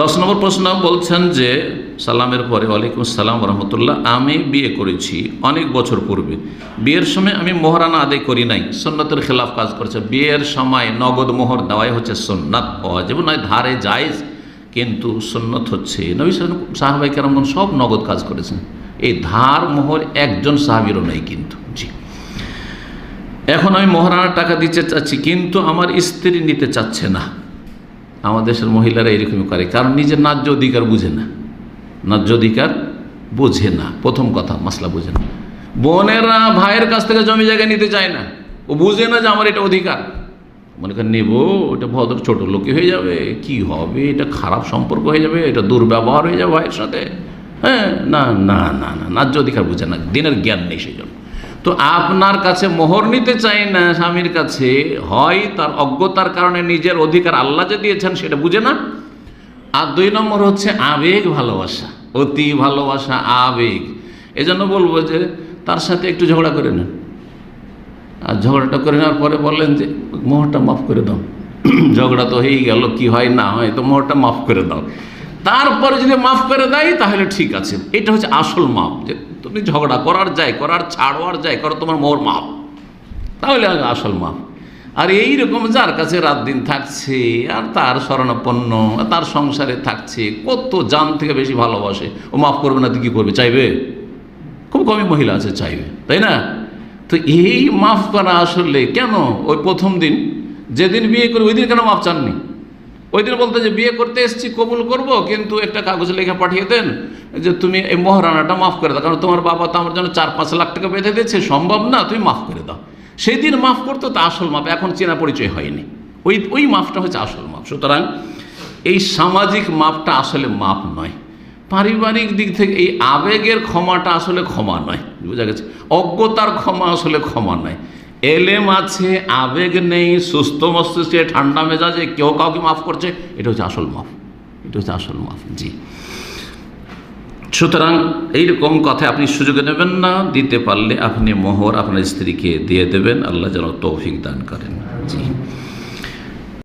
10 নম্বর প্রশ্ন বলছেন যে সালামের পরে ওয়ালাইকুম আসসালাম রহমতুল্লাহ, আমি বিয়ে করেছি অনেক বছর পূর্বে। বিয়ের সময় আমি মোহরানা আদায় করি নাই, সুন্নতের খেলাফ কাজ করছে। বিয়ের সময় নগদ মোহর দেওয়াই হচ্ছে সুন্নাত, ওয়াজিব নয়, ধারে জায়েজ, কিন্তু সুন্নত হচ্ছে নবী সাহাবায়ে কেরামগণ সব নগদ কাজ করেছেন। এই ধার মোহর একজন সাহাবীরও নেই কিন্তু। জি, এখন আমি মোহরানার টাকা দিতে চাচ্ছি, কিন্তু আমার স্ত্রী নিতে চাচ্ছে না। আমাদের দেশের মহিলারা এরকমই করে, কারণ নিজের ন্যায্য অধিকার বুঝে না, ন্যায্য অধিকার বোঝে না। প্রথম কথা, মাসলা বোঝে না। বোনেরা ভাইয়ের কাছ থেকে জমি জায়গা নিতে চায় না, ও বুঝে না যে আমার এটা অধিকার। মনে করেন নেব, ওটা ভদ্র ছোট লোকই হয়ে যাবে, কি হবে, এটা খারাপ সম্পর্ক হয়ে যাবে, এটা দুর্ব্যবহার হয়ে যাবে ভাইয়ের সাথে। হ্যাঁ, না না না না, ন্যায্য অধিকার বুঝে না, দিনের জ্ঞান নেই সেই জন্য। তো আপনার কাছে মোহর নিতে চাই না স্বামীর কাছে, হয় তার অজ্ঞতার কারণে নিজের অধিকার আল্লাহ যে দিয়েছেন সেটা বুঝে না, আর 2 নম্বর হচ্ছে আবেগ ভালোবাসা, অতি ভালোবাসা, আবেগ। এজন্য বলবো যে তার সাথে একটু ঝগড়া করে নেন, আর ঝগড়াটা করে নেওয়ার পরে বললেন যে মোহরটা মাফ করে দাও। ঝগড়া তো হয়েই গেল, কি হয় না হয়, তো মোহরটা মাফ করে দাও। তারপরে যদি মাফ করে দেয় তাহলে ঠিক আছে, এটা হচ্ছে আসল মাফ। যে তুমি ঝগড়া করার যাই করার, ছাড়োয়ার যাই করো, তোমার মোহর মাফ, তাহলে আসল মাফ। আর এইরকম যার কাছে রাত দিন থাকছে, আর তার শরণাপন্ন, তার সংসারে থাকছে, কত জান থেকে বেশি ভালোবাসে, ও মাফ করবে না তো কী করবে, চাইবে? খুব কমই মহিলা আছে চাইবে, তাই না? তো এই মাফ করা আসলে কেন, ওই প্রথম দিন যেদিন বিয়ে করি ওই দিন কেন মাফ চাননি? ওই দিন বলতে যে বিয়ে করতে এসেছি, কবুল করব, কিন্তু একটা কাগজ লেখা পাঠিয়ে দেন যে তুমি এই মোহরানাটা মাফ করে দাও, কারণ তোমার বাবা তো আমার জন্য 4-5 লাখ টাকা বেঁধে দিয়েছে, সম্ভব না, তুমি মাফ করে দাও। সেই দিন মাফ করতো তা আসল মাপ, এখন চেনা পরিচয় হয়নি, ওই মাপটা হচ্ছে আসল মাপ। সুতরাং এই সামাজিক মাপটা আসলে মাপ নয়, পারিবারিক দিক থেকে এই আবেগের ক্ষমাটা আসলে ক্ষমা নয়, বোঝা গেছে? অজ্ঞতার ক্ষমা আসলে ক্ষমা নয়। এলেম আছে, আবেগ নেই, সুস্থ মস্তিষ্কে ঠান্ডা মেজাজে কেউ কাউকে মাফ করছে, এটা হচ্ছে আসল মাফ, এটা হচ্ছে আসল মাফ। জি, সুতরাং এইরকম কথা আপনি সুযোগ নেবেন না, দিতে পারলে আপনি মোহর আপনার স্ত্রীকে দিয়ে দেবেন, আল্লাহ যেন তৌফিক দান করেন। জি।